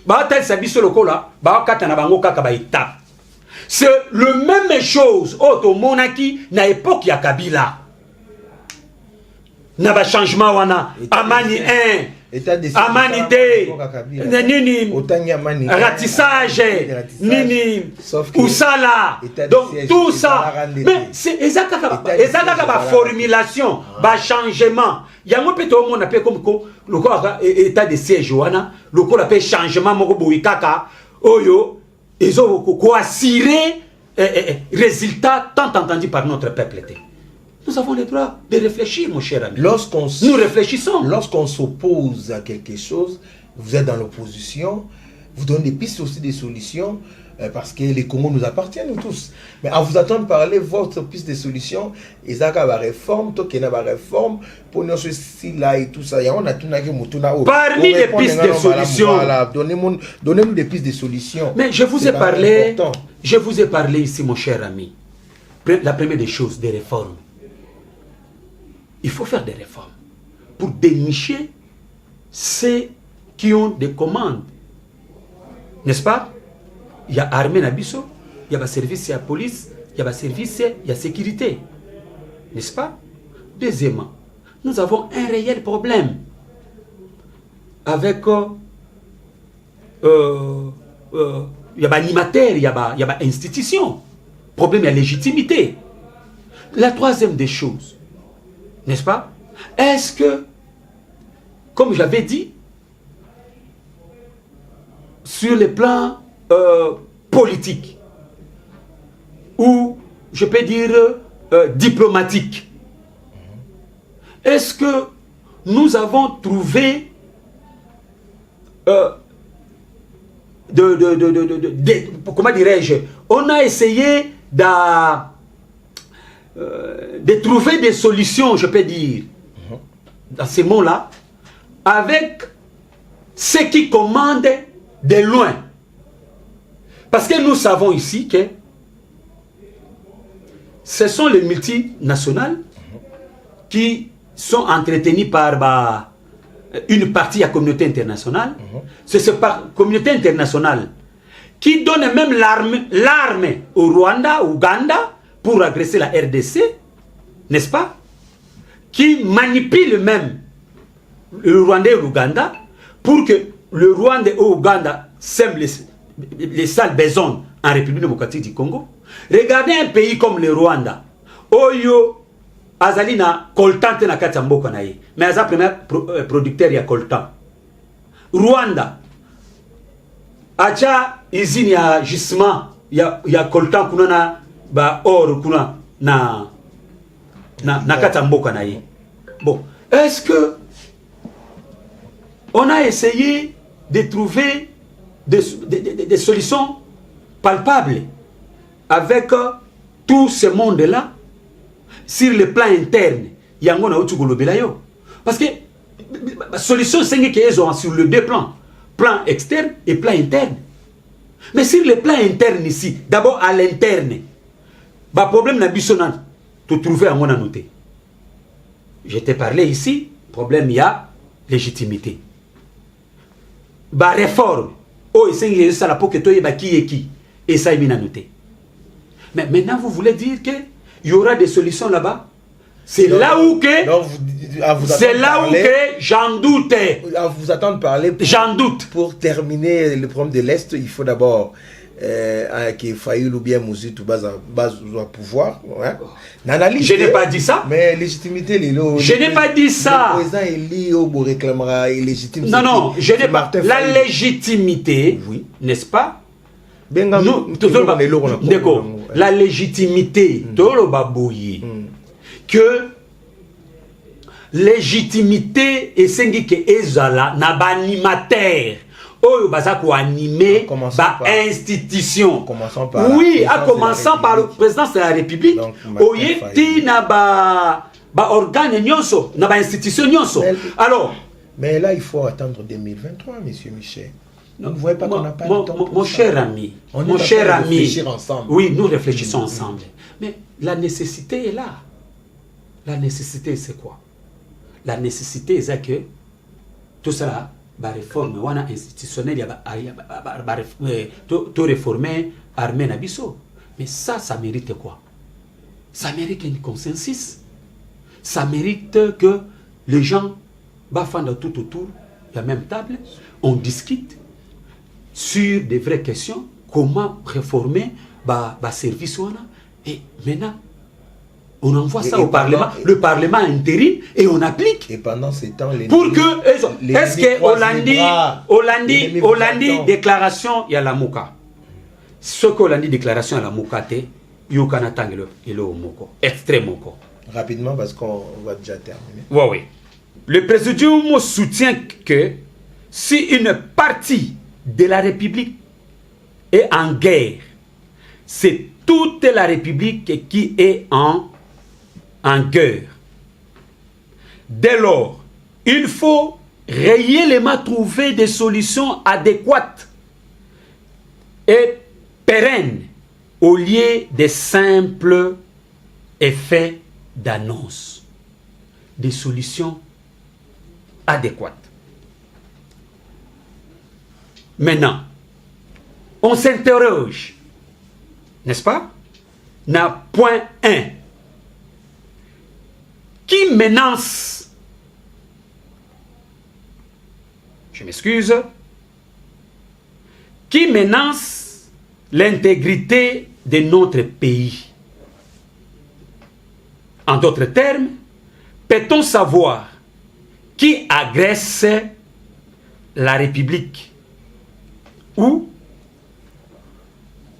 c'est le même chose au monarchie na époque ya Kabila. Na ba changement wana Amani 1, Amani 2, nini ratissage, nini Ousala, donc tout ça. Mais c'est exactement la formulation, ba changement. Yango pe to mon appelle comme le corps état de siège wana, le corps appelle changement moko boikaka oyo ezo ko assurer résultat tant entendu par notre peuple. Nous avons le droit de réfléchir, mon cher ami. Nous réfléchissons. Lorsqu'on s'oppose à quelque chose, vous êtes dans l'opposition, vous donnez des pistes aussi, des solutions, parce que les Congo nous appartiennent, nous tous. Mais en vous attendant parler, votre piste de solution, ils ont la réforme, toi qui as la réforme, pour nous ceci là et tout ça. Parmi les pistes de solutions. Voilà, donnez-nous des pistes de solutions. Mais je vous ai parlé ici, mon cher ami. La première des choses, des réformes. Il faut faire des réformes. pour dénicher ceux qui ont des commandes. N'est-ce pas? Il y a armée Nabiso, il y a service, il y a police, il y a service, il y a sécurité. N'est-ce pas? Deuxièmement, nous avons un réel problème avec il y a animateur, il y a institution. Problème, il y a légitimité. La troisième des choses, n'est-ce pas? Est-ce que, comme j'avais dit, sur le plan politique, ou je peux dire diplomatique, est-ce que nous avons trouvé comment dirais-je, on a essayé de trouver des solutions, je peux dire, dans ces mots-là, avec ceux qui commandent de loin. Parce que nous savons ici que ce sont les multinationales qui sont entretenues par une partie de la communauté internationale. C'est cette communauté internationale qui donne même l'arme au Rwanda, au Ouganda, pour agresser la RDC, n'est-ce pas? Qui manipule même le Rwanda et l'Ouganda pour que le Rwanda et l'Ouganda sèment les sales besognes en République démocratique du Congo. Regardez un pays comme le Rwanda. Oyo Azalina coltan na kati mboka na ye. Mais Aza premier producteur ya coltan. Rwanda acha izini ya gisement ya coltan kuna na ba or kuna na kati mboka na ye. Bon, est-ce que on a essayé de trouver des solutions palpables avec tout ce monde-là sur le plan interne? Parce que la solution, c'est qu'ils ont sur le deux plans, plan externe et plan interne. Mais sur le plan interne ici, d'abord à l'interne, le problème n'a pas de trouver à mon noter. Je t'ai parlé ici, problème il y a légitimité. Réforme. Oh, c'est ça la pour que toi qui est qui. Et ça est mis à noter. Mais maintenant, vous voulez dire qu'il y aura des solutions là-bas? C'est là où que... C'est là où que j'en doute. À vous attendre parler. J'en doute. Pour terminer le problème de l'Est, il faut d'abord que Fayoul ou bien Mouzoutou base au pouvoir. Ouais. Je n'ai pas dit ça. Mais légitimité, je n'ai pas dit ça. Le président Eli Obo réclamera légitime. Non, je n'ai pas. La légitimité, oui, n'est-ce pas? La légitimité, que légitimité et c'est que ezala na ba animateur oyo baza ko animer ba institution. Oui, en commençant par le président de la République, oyeti na ba organe nyonso, na ba institution nyonso. Alors, mais là il faut attendre 2023, monsieur Michel. Vous ne voyez pas qu'on n'a pas le temps. Mon cher ami, mon cher ami, oui, nous réfléchissons ensemble. Mais la nécessité est là. La nécessité, c'est quoi? La nécessité, c'est que tout ça, la réforme institutionnelle, tout réformer armée Nabiso. Mais ça mérite quoi? Ça mérite un consensus. Ça mérite que les gens, de tout autour de la même table, on discute sur des vraies questions, comment réformer le service. Et maintenant, on envoie ça au Parlement, le Parlement intérim et on applique. Et pendant ce temps, pour que est-ce que Hollandi déclaration il y a la Mouka. Ce que Hollandi déclaration il y a la Mouka te Yokanatang et le Moko extrêmement. Rapidement parce qu'on va déjà terminer. Oui. Le président soutient que si une partie de la République est en guerre, c'est toute la République qui est en guerre. Dès lors, il faut réellement trouver des solutions adéquates et pérennes au lieu des simples effets d'annonce. Des solutions adéquate. Maintenant, on s'interroge, n'est-ce pas? Na point 1. Qui menace, je m'excuse, qui menace l'intégrité de notre pays? En d'autres termes, peut-on savoir qui agresse la République ou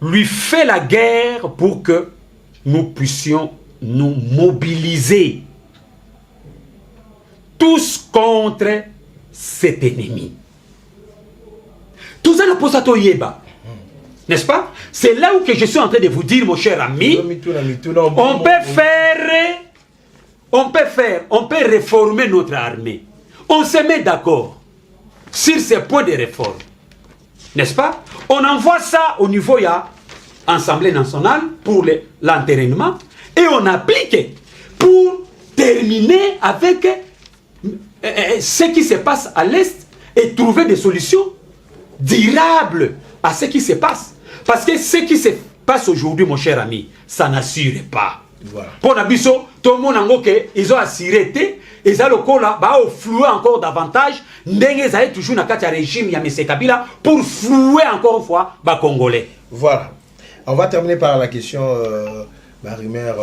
lui fait la guerre pour que nous puissions nous mobiliser tous contre cet ennemi? Tout ça, n'est-ce pas? C'est là où que je suis en train de vous dire, mon cher ami, on peut réformer notre armée. On se met d'accord sur ces points de réforme. N'est-ce pas? On envoie ça au niveau de l'Assemblée nationale pour l'enterrement et on applique pour terminer avec ce qui se passe à l'Est et trouver des solutions durables à ce qui se passe. Parce que ce qui se passe aujourd'hui, mon cher ami, ça n'assure pas. Voilà. Pour Nabiso, tout le monde a dit qu'ils ont assuré, ils ont floué encore davantage, ils ont toujours dans le régime de M. Kabila pour flouer encore une fois les Congolais. Voilà. On va terminer par la question, Marie-Mère,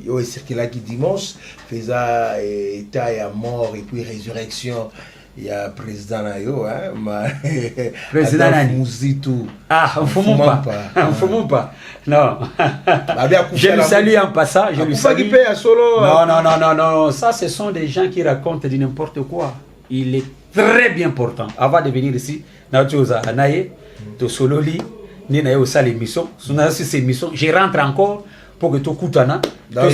il circule qui dimanche, faisait état et à mort et puis résurrection. Il y a président Nayo, président Mouzitou. Ah, on ne fume pas. Non. Je le salue en passant. Je le salue. Non. Ça, ce sont des gens qui racontent du n'importe quoi. Il est très bien important. Avant de venir ici, je rentre encore pour que tu Koutana. En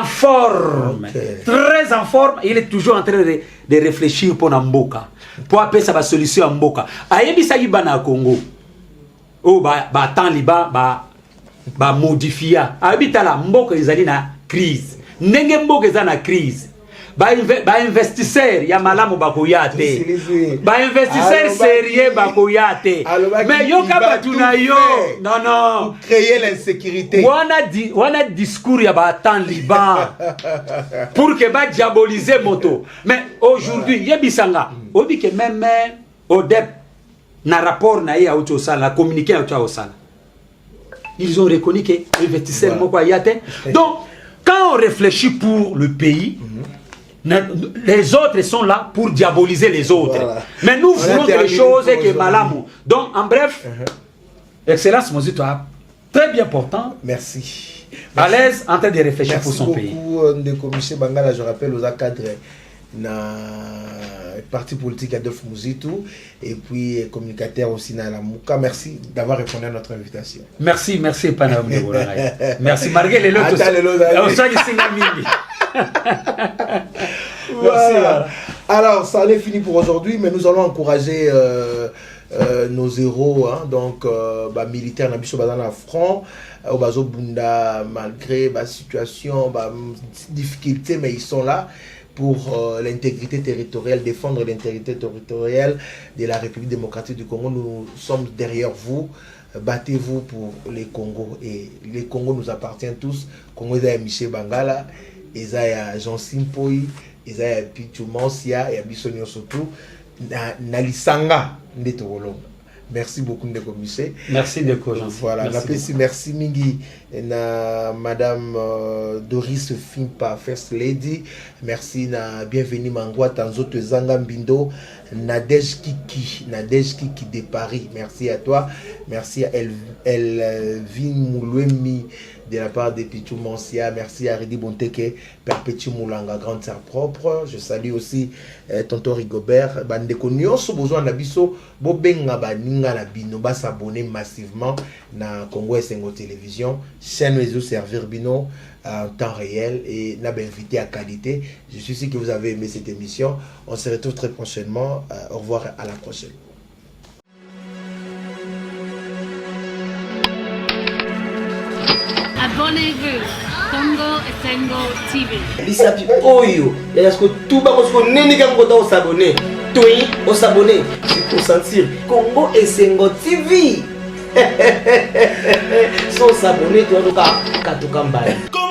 forme, très en forme. Il est toujours en train de réfléchir pour Namboka, pour appeler sa solution à Mboka. Ayebi sa yibana Congo. Oh temps liba modifier. Ayebi tala Mboka izali na crise. Nenge Mboka izali na crise. Investisseur ya malamu bakoyate. Investisseur sérieux bakoyate. Mais yoka batuna yo. Non. Pour créer l'insécurité. Wana discours ya temps liban pour que ba diaboliser moto. Mais aujourd'hui, yebisanga, obi que même ODEP na rapport na ya auto sala, communiqué à auto sala. Ils ont reconnu que investisseur moko yate. Donc quand on réfléchit pour le pays, les autres sont là pour diaboliser les autres. Voilà. Mais nous voulons quelque chose que Malamou. Donc, en bref, Excellence Mozito, très bien important. Merci. À l'aise, en train de réfléchir pour son pays. Merci beaucoup, de commissaire Bangala, je rappelle aux cadres na parti politique Adolphe Mouzitou et puis communicateur aussi na la Mouka. Merci d'avoir répondu à notre invitation. Merci Panam de Boulaye. Merci malgré les lots. Voilà. Alors, ça en est fini pour aujourd'hui, mais nous allons encourager nos héros, donc militaires dans la front, au Bazo Bunda, malgré la situation, difficulté, mais ils sont là pour l'intégrité territoriale, défendre l'intégrité territoriale de la République démocratique du Congo. Nous sommes derrière vous. Battez-vous pour les Congos. Et les Congos nous appartiennent tous. Congo est Michel Bangala, Ezaya Jean Simpoi, Ezaya Pichu Mansia et Abissonio surtout. Nalisanga Ndetolo. Merci beaucoup de commissaire. Merci de Jean. Voilà, merci Mingi na Madame Doris Fimpa, First Lady. Merci na bienvenue Mangwa Tanzote Zanga Mbindo, Nadège Kiki de Paris. Merci à toi. Merci à Elvin Moulouemi de la part de Pichou Mansia. Merci à Redi Bonteke, Perpétue Moulanga, grande sœur propre. Je salue aussi Tonton Rigobert. Bandeko nyonso besoin na biso bobenga baninga na bino ba s'abonner massivement na Congo Esengo Télévision, chaîne réseau servir bino en temps réel et n'a invité à qualité. Je suis sûr que vous avez aimé cette émission. On se retrouve très prochainement. Au revoir, à la prochaine. Abonnez-vous. Congo Esengo TV. Lisapi oyo ya ce que tout ba ko neni ka ngota o s'abonner toi o s'abonner c'est pour sentir Congo Esengo TV so s'abonner to ka katuka mbali.